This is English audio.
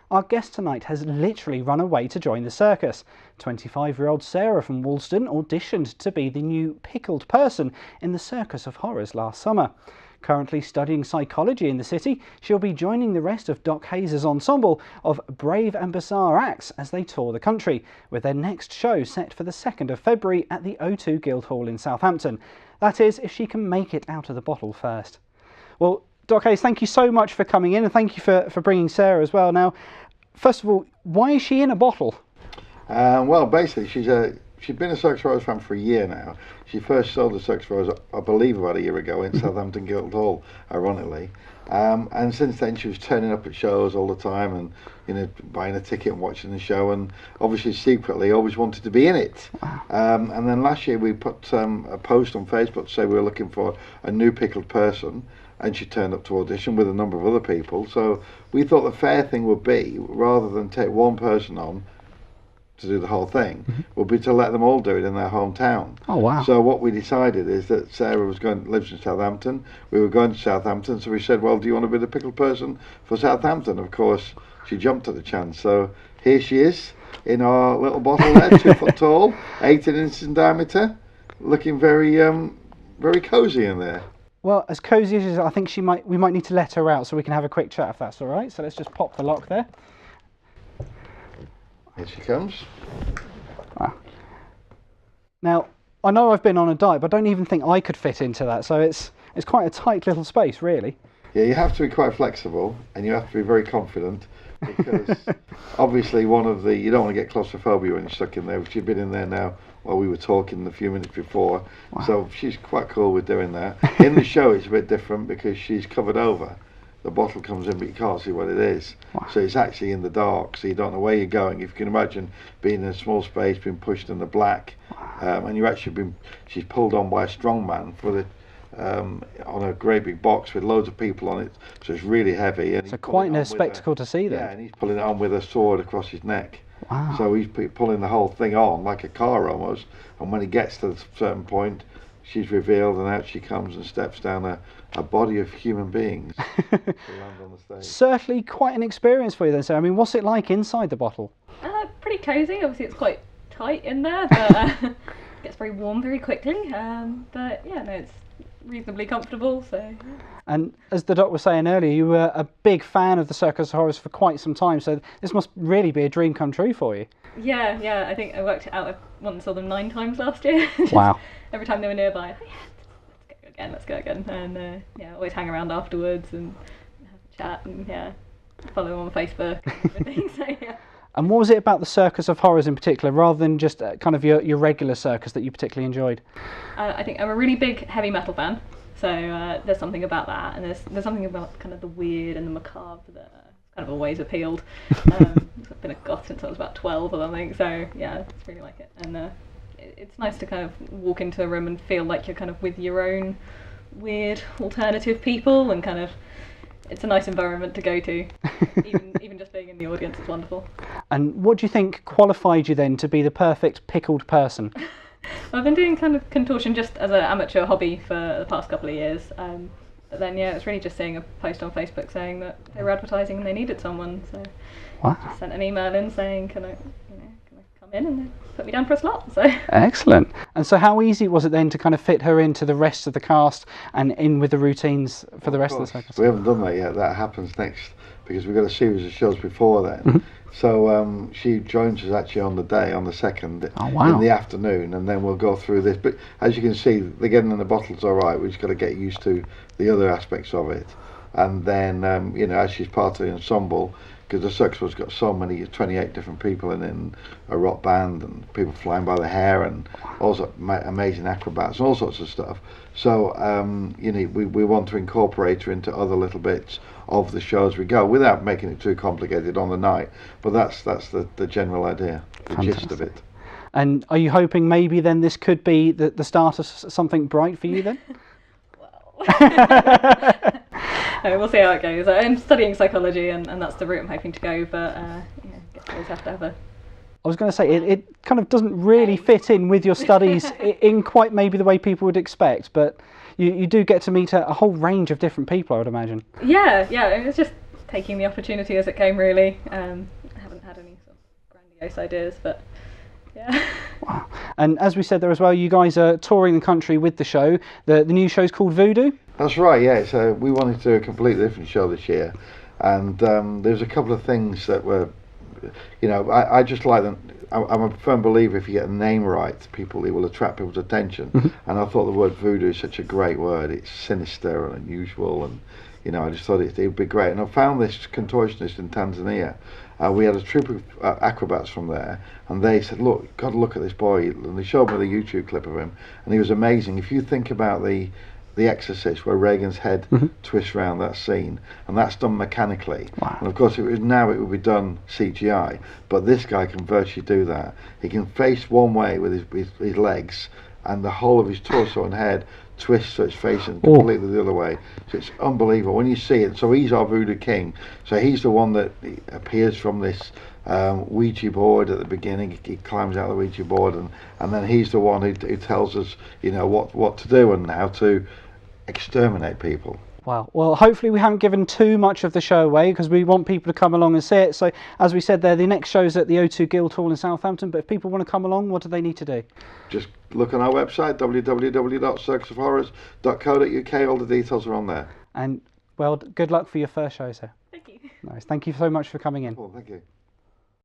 Our guest tonight has literally run away to join the circus. 25-year-old Sarah from Woolston auditioned to be the new Pickled Person in the Circus of Horrors last summer. Currently studying psychology in the city, she'll be joining the rest of Doc Haze's ensemble of brave and bizarre acts as they tour the country, with their next show set for the 2nd of February at the O2 Guildhall in Southampton. That is, if she can make it out of the bottle first. Well, Doc Haze, thank you so much for coming in, and thank you for bringing Sarah as well. Now, first of all, why is she in a bottle? Well, basically, she's been a Circus of Horrors fan for a year now. She first saw the Circus of Horrors, I believe, about a year ago in Southampton Guildhall, ironically. And since then, she was turning up at shows all the time and, buying a ticket and watching the show. And obviously, secretly, always wanted to be in it. Wow. And then last year, we put a post on Facebook to say we were looking for a new Pickled Person. And she turned up to audition with a number of other people. So we thought the fair thing would be, rather than take one person on to do the whole thing, would be to let them all do it in their hometown. Oh, wow. So what we decided is that Sarah lives in Southampton. We were going to Southampton, so we said, well, do you want to be the Pickled Person for Southampton? Of course, she jumped at the chance. So here she is in our little bottle there, 2 foot tall, 18 inches in diameter, looking very, very cosy in there. Well, as cosy as I think we might need to let her out so we can have a quick chat if that's all right. So let's just pop the lock there. Here she comes. Wow. Now, I know I've been on a diet, but I don't even think I could fit into that. So it's quite a tight little space, really. Yeah, you have to be quite flexible, and you have to be very confident, because obviously you don't want to get claustrophobia when you're stuck in there. She's been in there now while we were talking a few minutes before. Wow. So she's quite cool with doing that. In the show it's a bit different because she's covered over. The bottle comes in but you can't see what it is. Wow. So it's actually in the dark, so you don't know where you're going. If you can imagine being in a small space, being pushed in the black, and she's pulled on by a strong man on a great big box with loads of people on it, so it's really heavy. And so quite a spectacle to see then. Yeah, and he's pulling it on with a sword across his neck. Wow. So he's pulling the whole thing on like a car almost, and when he gets to a certain point, she's revealed and out she comes and steps down a body of human beings to land on the stage. Certainly quite an experience for you then, Sarah. I mean, what's it like inside the bottle? Pretty cosy. Obviously it's quite tight in there, but it gets very warm very quickly. But yeah, no, it's reasonably comfortable. So. Yeah. And as the doc was saying earlier, you were a big fan of the Circus of Horrors for quite some time, so this must really be a dream come true for you. Yeah, I think I worked it out. I went and saw them 9 times last year. Wow. Every time they were nearby, I thought, yeah, let's go again. And always hang around afterwards and have a chat and follow them on Facebook and everything. So yeah. And what was it about the Circus of Horrors in particular, rather than just kind of your regular circus, that you particularly enjoyed? I think I'm a really big heavy metal fan. So there's something about that, and there's something about kind of the weird and the macabre that kind of always appealed. I've been a goth since I was about 12 or something, so yeah, I just really like it. And it's nice to kind of walk into a room and feel like you're kind of with your own weird alternative people, and kind of it's a nice environment to go to. even just being in the audience is wonderful. And what do you think qualified you then to be the perfect Pickled Person? I've been doing kind of contortion just as an amateur hobby for the past couple of years, but then it's really just seeing a post on Facebook saying that they were advertising and they needed someone, so wow. I just sent an email in saying can I come in, and they put me down for a slot. So excellent. And so how easy was it then to kind of fit her into the rest of the cast and in with the routines for the rest of the circus? We haven't done that yet. That happens next, because we've got a series of shows before then. Mm-hmm. So she joins us actually on the day, on the 2nd, in the afternoon, and then we'll go through this. But as you can see, the getting in the bottle's all right. We've just got to get used to the other aspects of it. And then, as she's part of the ensemble, because the circus has got so many, 28 different people in a rock band, and people flying by the hair, and also amazing acrobats and all sorts of stuff. So we want to incorporate her into other little bits of the show as we go, without making it too complicated on the night. But that's the general idea, the gist of it. And are you hoping maybe then this could be the start of something bright for you then? We'll see how it goes. I'm studying psychology, and that's the route I'm hoping to go, but always have to have a... I was going to say, it kind of doesn't really fit in with your studies in quite maybe the way people would expect, but you do get to meet a whole range of different people, I would imagine. Yeah, it's just taking the opportunity as it came, really. I haven't had any sort of grandiose ideas, but yeah. Wow. And as we said there as well, you guys are touring the country with the show. The new show's called Voodoo? That's right, yeah. So we wanted to do a completely different show this year, and there's a couple of things that were, you know, I just like them. I'm a firm believer if you get a name right, people, it will attract people's attention. And I thought the word voodoo is such a great word. It's sinister and unusual, and you know, I just thought it would be great. And I found this contortionist in Tanzania. We had a troupe of acrobats from there, and they said, look, you've got to look at this boy. And they showed me the YouTube clip of him, and he was amazing. If you think about the Exorcist, where Reagan's head twists around, that scene, and that's done mechanically. Wow. And of course, it would be done CGI, but this guy can virtually do that. He can face one way with his legs, and the whole of his torso and head twists so it's facing completely the other way. So it's unbelievable when you see it. So he's our voodoo king. So he's the one that appears from this Ouija board at the beginning. He climbs out of the Ouija board, and then he's the one who tells us, you know, what to do and how to exterminate people. Wow. Well, hopefully we haven't given too much of the show away, because we want people to come along and see it. So as we said there, the next show's at the O2 Guildhall in Southampton, but if people want to come along, what do they need to do? Just look on our website, www.circusofhorrors.co.uk. all the details are on there. And well, good luck for your first show, sir. Thank you. Nice. Thank you so much for coming in. Cool, thank you.